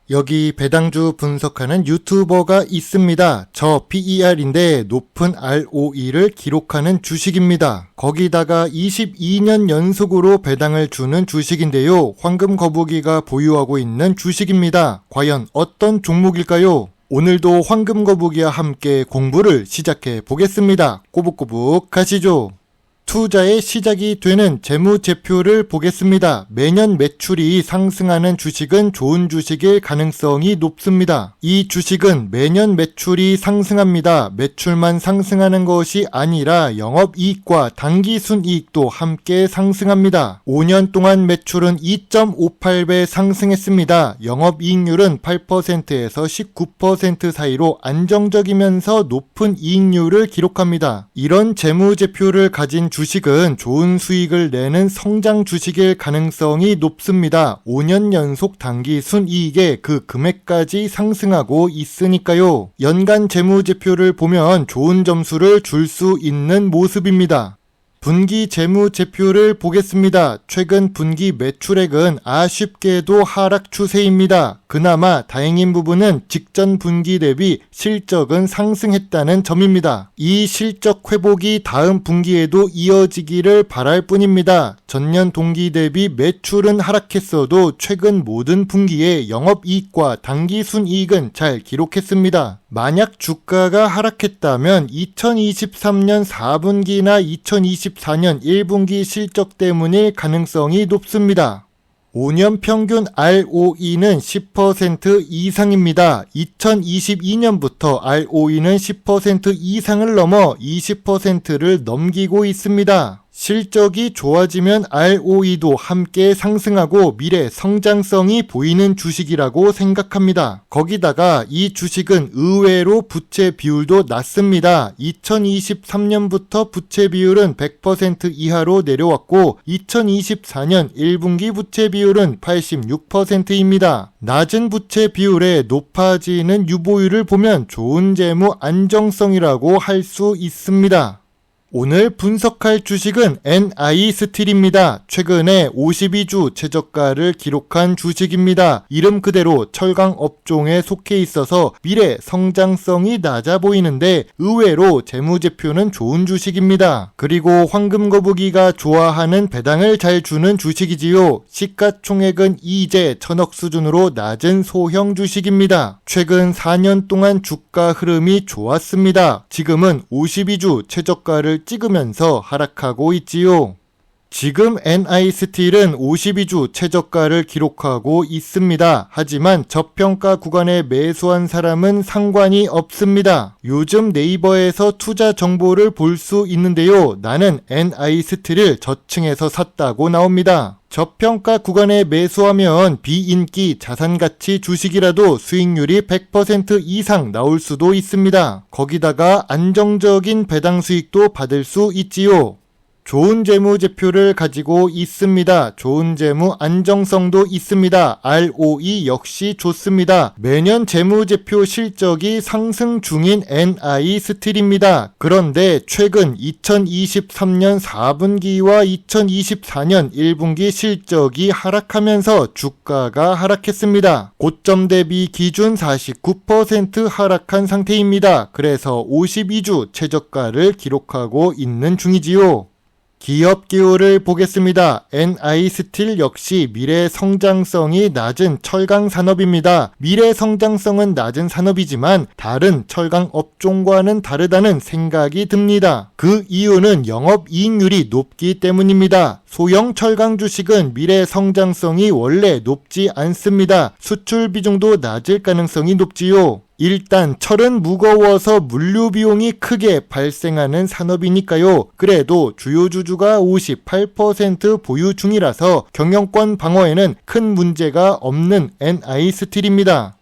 여기 배당주 분석하는 유튜버가 있습니다. 저 PER인데 높은 ROE를 기록하는 주식입니다. 거기다가 22년 연속으로 배당을 주는 주식인데요. 황금거북이가 보유하고 있는 주식입니다. 과연 어떤 종목일까요? 오늘도 황금거북이와 함께 공부를 시작해 보겠습니다. 꼬북꼬북 가시죠. 투자의 시작이 되는 재무제표를 보겠습니다. 매년 매출이 상승하는 주식은 좋은 주식일 가능성이 높습니다. 이 주식은 매년 매출이 상승합니다. 매출만 상승하는 것이 아니라 영업이익과 당기순이익도 함께 상승합니다. 5년 동안 매출은 2.58배 상승했습니다. 영업이익률은 8%에서 19% 사이로 안정적이면서 높은 이익률을 기록합니다. 이런 재무제표를 가진 주식은 좋은 수익을 내는 성장 주식일 가능성이 높습니다. 5년 연속 당기 순이익에 그 금액까지 상승하고 있으니까요. 연간 재무제표를 보면 좋은 점수를 줄 수 있는 모습입니다. 분기 재무제표를 보겠습니다. 최근 분기 매출액은 아쉽게도 하락 추세입니다. 그나마 다행인 부분은 직전 분기 대비 실적은 상승했다는 점입니다. 이 실적 회복이 다음 분기에도 이어지기를 바랄 뿐입니다. 전년 동기 대비 매출은 하락했어도 최근 모든 분기에 영업이익과 당기순이익은 잘 기록했습니다. 만약 주가가 하락했다면 2023년 4분기나 2024년 1분기 실적 때문일 가능성이 높습니다. 5년 평균 ROE는 10% 이상입니다. 2022년부터 ROE는 10% 이상을 넘어 20%를 넘기고 있습니다. 실적이 좋아지면 ROE도 함께 상승하고 미래 성장성이 보이는 주식이라고 생각합니다. 거기다가 이 주식은 의외로 부채 비율도 낮습니다. 2023년부터 부채 비율은 100% 이하로 내려왔고 2024년 1분기 부채 비율은 86%입니다. 낮은 부채 비율에 높아지는 유보율을 보면 좋은 재무 안정성이라고 할 수 있습니다. 오늘 분석할 주식은 NI스틸입니다. 최근에 52주 최저가를 기록한 주식입니다. 이름 그대로 철강 업종에 속해 있어서 미래 성장성이 낮아 보이는데 의외로 재무제표는 좋은 주식입니다. 그리고 황금거북이가 좋아하는 배당을 잘 주는 주식이지요. 시가총액은 이제 1000억 수준으로 낮은 소형 주식입니다. 최근 4년 동안 주가 흐름이 좋았습니다. 지금은 52주 최저가를 찍으면서 하락하고 있지요. 지금 NI스틸은 52주 최저가를 기록하고 있습니다. 하지만 저평가 구간에 매수한 사람은 상관이 없습니다. 요즘 네이버에서 투자 정보를 볼 수 있는데요. 나는 NI스틸을 저층에서 샀다고 나옵니다. 저평가 구간에 매수하면 비인기 자산가치 주식이라도 수익률이 100% 이상 나올 수도 있습니다. 거기다가 안정적인 배당 수익도 받을 수 있지요. 좋은 재무제표를 가지고 있습니다. 좋은 재무 안정성도 있습니다. ROE 역시 좋습니다. 매년 재무제표 실적이 상승 중인 NI스틸입니다. 그런데 최근 2023년 4분기와 2024년 1분기 실적이 하락하면서 주가가 하락했습니다. 고점 대비 기준 49% 하락한 상태입니다. 그래서 52주 최저가를 기록하고 있는 중이지요. 기업 기호를 보겠습니다. NI스틸 역시 미래 성장성이 낮은 철강 산업입니다. 미래 성장성은 낮은 산업이지만 다른 철강 업종과는 다르다는 생각이 듭니다. 그 이유는 영업이익률이 높기 때문입니다. 소형 철강 주식은 미래 성장성이 원래 높지 않습니다. 수출 비중도 낮을 가능성이 높지요. 일단 철은 무거워서 물류 비용이 크게 발생하는 산업이니까요. 그래도 주요 주주가 58% 보유 중이라서 경영권 방어에는 큰 문제가 없는 NI스틸입니다.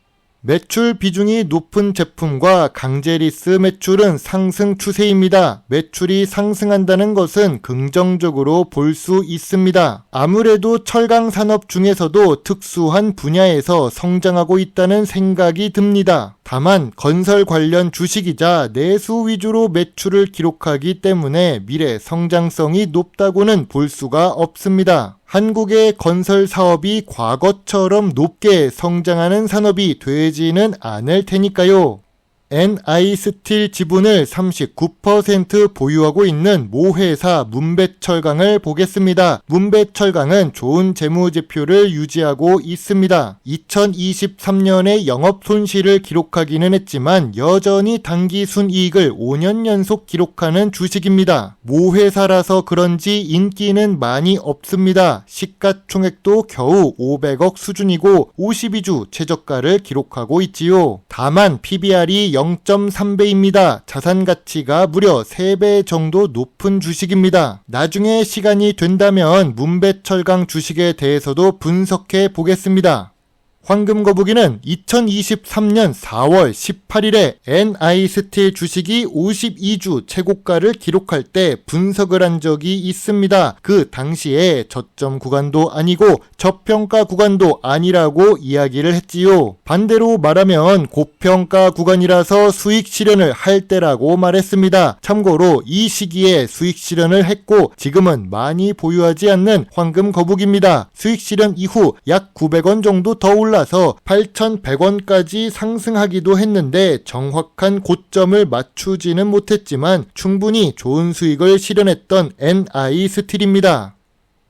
매출 비중이 높은 제품과 강제리스 매출은 상승 추세입니다. 매출이 상승한다는 것은 긍정적으로 볼 수 있습니다. 아무래도 철강 산업 중에서도 특수한 분야에서 성장하고 있다는 생각이 듭니다. 다만 건설 관련 주식이자 내수 위주로 매출을 기록하기 때문에 미래 성장성이 높다고는 볼 수가 없습니다. 한국의 건설 사업이 과거처럼 높게 성장하는 산업이 되지는 않을 테니까요. NI스틸 지분을 39% 보유하고 있는 모회사 문배철강을 보겠습니다. 문배철강은 좋은 재무제표를 유지하고 있습니다. 2023년에 영업 손실을 기록하기는 했지만 여전히 당기 순이익을 5년 연속 기록하는 주식입니다. 모회사라서 그런지 인기는 많이 없습니다. 시가총액도 겨우 500억 수준이고 52주 최저가를 기록하고 있지요. 다만 PBR이 0.3배입니다. 자산 가치가 무려 3배 정도 높은 주식입니다. 나중에 시간이 된다면 문배철강 주식에 대해서도 분석해 보겠습니다. 황금거북이는 2023년 4월 18일에 NI스틸 주식이 52주 최고가를 기록할 때 분석을 한 적이 있습니다. 그 당시에 저점 구간도 아니고 저평가 구간도 아니라고 이야기를 했지요. 반대로 말하면 고평가 구간이라서 수익 실현을 할 때라고 말했습니다. 참고로 이 시기에 수익 실현을 했고 지금은 많이 보유하지 않는 황금거북입니다. 수익 실현 이후 약 900원 정도 더 올라서 8,100원까지 상승하기도 했는데 정확한 고점을 맞추지는 못했지만 충분히 좋은 수익을 실현했던 NI스틸입니다.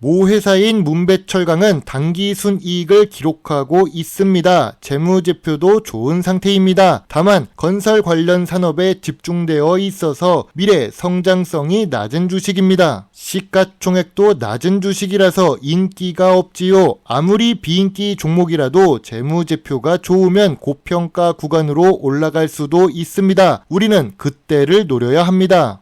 모회사인 문배철강은 당기 순이익을 기록하고 있습니다. 재무제표도 좋은 상태입니다. 다만 건설 관련 산업에 집중되어 있어서 미래 성장성이 낮은 주식입니다. 시가총액도 낮은 주식이라서 인기가 없지요. 아무리 비인기 종목이라도 재무제표가 좋으면 고평가 구간으로 올라갈 수도 있습니다. 우리는 그때를 노려야 합니다.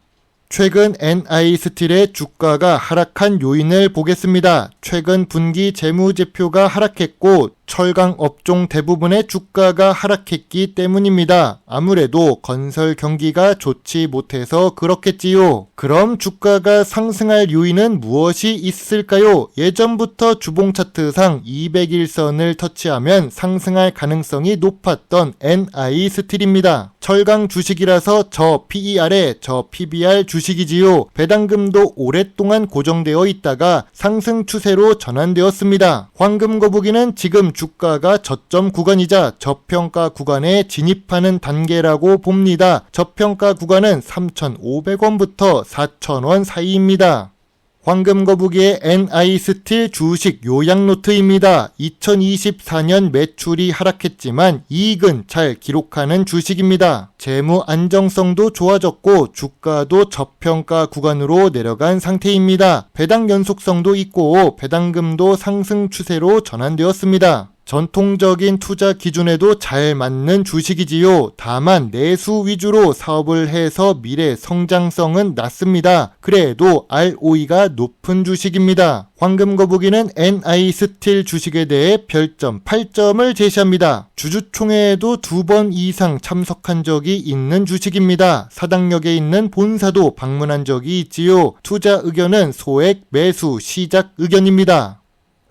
최근 NI스틸의 주가가 하락한 요인을 보겠습니다. 최근 분기 재무제표가 하락했고 철강 업종 대부분의 주가가 하락했기 때문입니다. 아무래도 건설 경기가 좋지 못해서 그렇겠지요. 그럼 주가가 상승할 요인은 무엇이 있을까요? 예전부터 주봉 차트상 200일선을 터치하면 상승할 가능성이 높았던 NI스틸입니다. 철강 주식이라서 저 PER에 저 PBR 주식이지요. 배당금도 오랫동안 고정되어 있다가 상승 추세로 전환되었습니다. 황금거북이는 지금 주가가 저점 구간이자 저평가 구간에 진입하는 단계라고 봅니다. 저평가 구간은 3,500원부터 4,000원 사이입니다. 황금거북이의 NI스틸 주식 요약노트입니다. 2024년 매출이 하락했지만 이익은 잘 기록하는 주식입니다. 재무 안정성도 좋아졌고 주가도 저평가 구간으로 내려간 상태입니다. 배당 연속성도 있고 배당금도 상승 추세로 전환되었습니다. 전통적인 투자 기준에도 잘 맞는 주식이지요. 다만 내수 위주로 사업을 해서 미래 성장성은 낮습니다. 그래도 ROE가 높은 주식입니다. 황금거북이는 NI스틸 주식에 대해 별점 8점을 제시합니다. 주주총회에도 2번 이상 참석한 적이 있는 주식입니다. 사당역에 있는 본사도 방문한 적이 있지요. 투자 의견은 소액 매수 시작 의견입니다.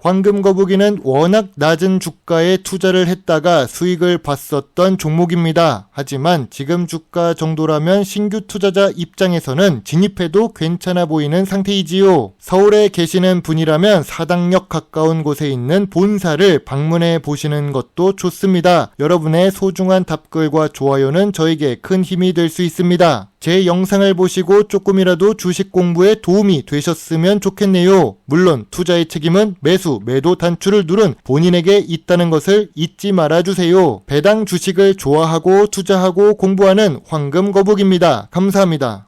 황금거북이는 워낙 낮은 주가에 투자를 했다가 수익을 봤었던 종목입니다. 하지만 지금 주가 정도라면 신규 투자자 입장에서는 진입해도 괜찮아 보이는 상태이지요. 서울에 계시는 분이라면 사당역 가까운 곳에 있는 본사를 방문해 보시는 것도 좋습니다. 여러분의 소중한 답글과 좋아요는 저에게 큰 힘이 될 수 있습니다. 제 영상을 보시고 조금이라도 주식 공부에 도움이 되셨으면 좋겠네요. 물론 투자의 책임은 매수, 매도 단추를 누른 본인에게 있다는 것을 잊지 말아주세요. 배당 주식을 좋아하고 투자하고 공부하는 황금거북입니다. 감사합니다.